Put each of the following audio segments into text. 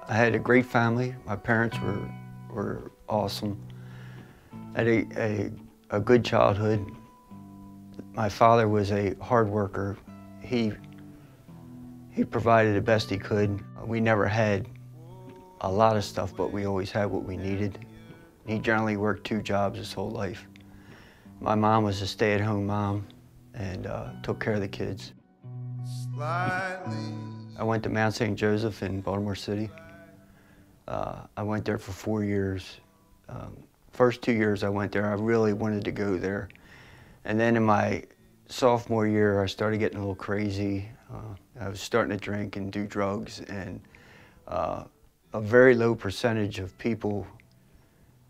I had a great family. My parents were awesome. I had a good childhood. My father was a hard worker. He provided the best he could. We never had a lot of stuff, but we always had what we needed. He generally worked 2 jobs his whole life. My mom was a stay-at-home mom and took care of the kids. I went to Mount St. Joseph in Baltimore City. I went there for 4 years. First 2 years I went there, I really wanted to go there. And then in my sophomore year, I started getting a little crazy. I was starting to drink and do drugs, and a very low percentage of people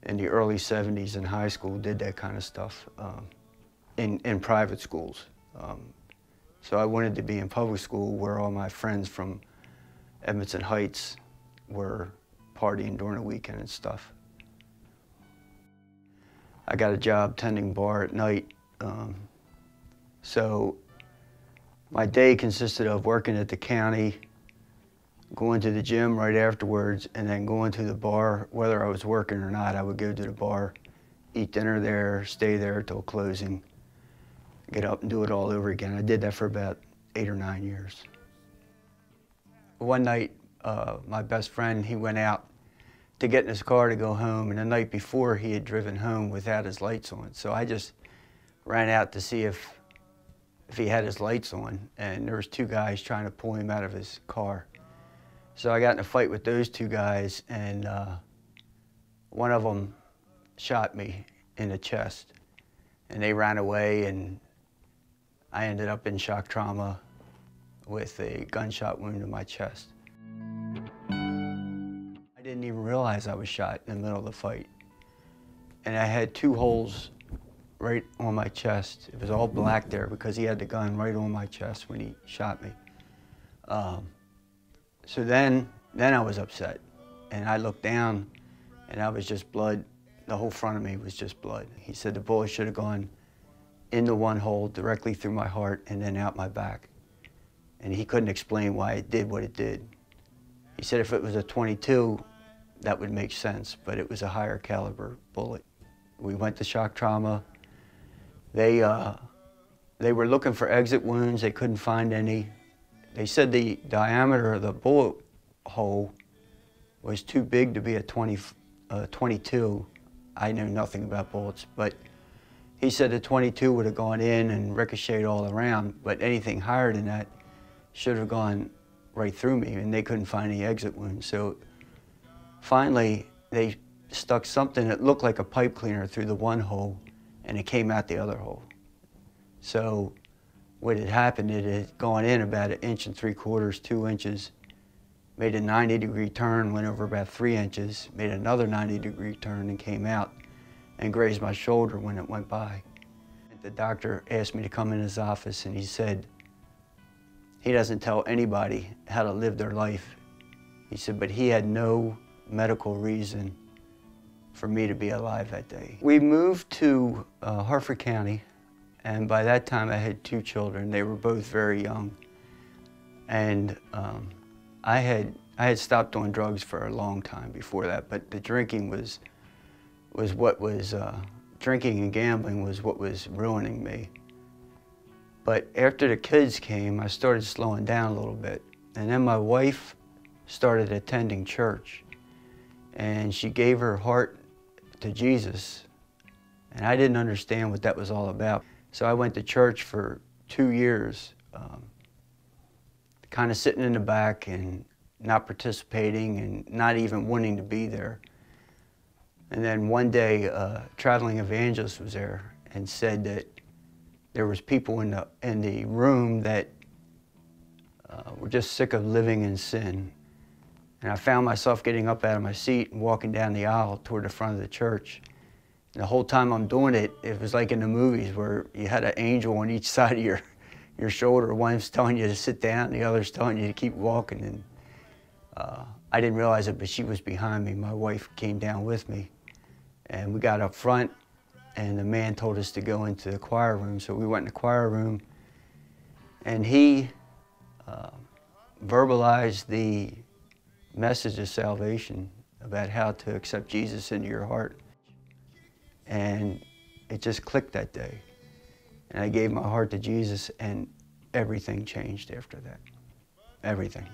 in the early 70s in high school did that kind of stuff in private schools. So I wanted to be in public school where all my friends from Edmondson Heights were partying during the weekend and stuff. I got a job tending bar at night. So my day consisted of working at the county, going to the gym right afterwards, and then going to the bar. Whether I was working or not, I would go to the bar, eat dinner there, stay there till closing, get up and do it all over again. I did that for about 8 or 9 years. One night, my best friend, he went out to get in his car to go home, and the night before he had driven home without his lights on. So I just ran out to see if he had his lights on, and there was 2 guys trying to pull him out of his car. So I got in a fight with those 2 guys, and one of them shot me in the chest, and they ran away, and I ended up in shock trauma with a gunshot wound in my chest. I didn't even realize I was shot in the middle of the fight. And I had 2 holes right on my chest. It was all black there because he had the gun right on my chest when he shot me. So then I was upset, and I looked down, and I was just blood. The whole front of me was just blood. He said the bullet should have gone into one hole directly through my heart and then out my back. And he couldn't explain why it did what it did. He said if it was a .22, that would make sense, but it was a higher caliber bullet. We went to shock trauma. They were looking for exit wounds. They couldn't find any. They said the diameter of the bullet hole was too big to be a .22. I know nothing about bullets, but he said the .22 would have gone in and ricocheted all around, but anything higher than that should have gone right through me, and they couldn't find any exit wounds. So finally, they stuck something that looked like a pipe cleaner through the one hole, and it came out the other hole. So what had happened, it had gone in about 1 3/4, 2 inches, made a 90-degree turn, went over about 3 inches, made another 90-degree turn and came out and grazed my shoulder when it went by. The doctor asked me to come in his office, and he said, he doesn't tell anybody how to live their life. He said, but he had no medical reason for me to be alive that day. We moved to Harford County, and by that time I had 2 children. They were both very young. And I had stopped doing drugs for a long time before that, but the drinking was what was, drinking and gambling was what was ruining me. But after the kids came, I started slowing down a little bit. And then my wife started attending church, and she gave her heart to Jesus. And I didn't understand what that was all about. So I went to church for 2 years, kind of sitting in the back and not participating and not even wanting to be there. And then one day, a traveling evangelist was there and said that there was people in the room that were just sick of living in sin. And I found myself getting up out of my seat and walking down the aisle toward the front of the church. And the whole time I'm doing it, it was like in the movies where you had an angel on each side of your shoulder. One's telling you to sit down, the other's telling you to keep walking. And I didn't realize it, but she was behind me. My wife came down with me, and we got up front, and the man told us to go into the choir room. So we went in the choir room, and he verbalized the message of salvation, about how to accept Jesus into your heart. And it just clicked that day. And I gave my heart to Jesus, and everything changed after that. Everything.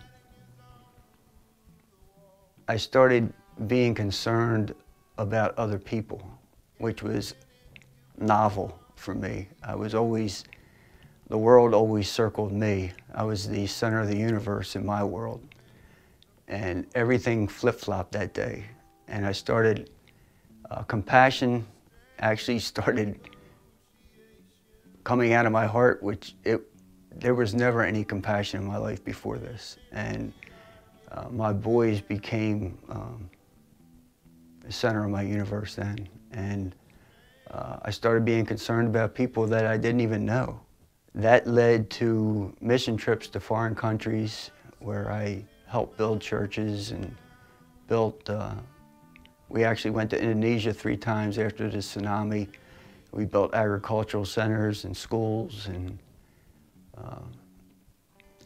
I started being concerned about other people, which was novel for me. The world always circled me. I was the center of the universe in my world. And everything flip-flopped that day. And I started, compassion actually started coming out of my heart, there was never any compassion in my life before this. And my boys became the center of my universe then. And I started being concerned about people that I didn't even know. That led to mission trips to foreign countries where I helped build churches and we actually went to Indonesia 3 times after the tsunami. We built agricultural centers and schools, and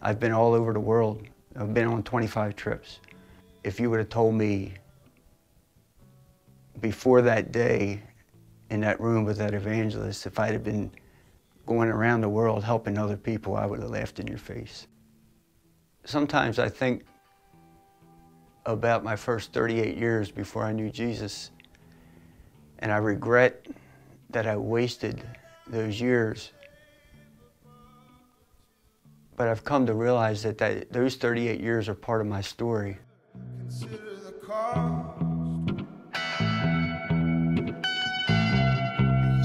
I've been all over the world. I've been on 25 trips. If you would have told me before that day in that room with that evangelist, if I'd have been going around the world helping other people, I would have laughed in your face. Sometimes I think about my first 38 years before I knew Jesus, and I regret that I wasted those years. But I've come to realize that those 38 years are part of my story. Consider the cost.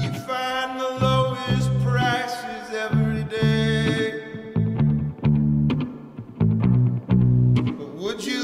You find the lowest prices every day. But would you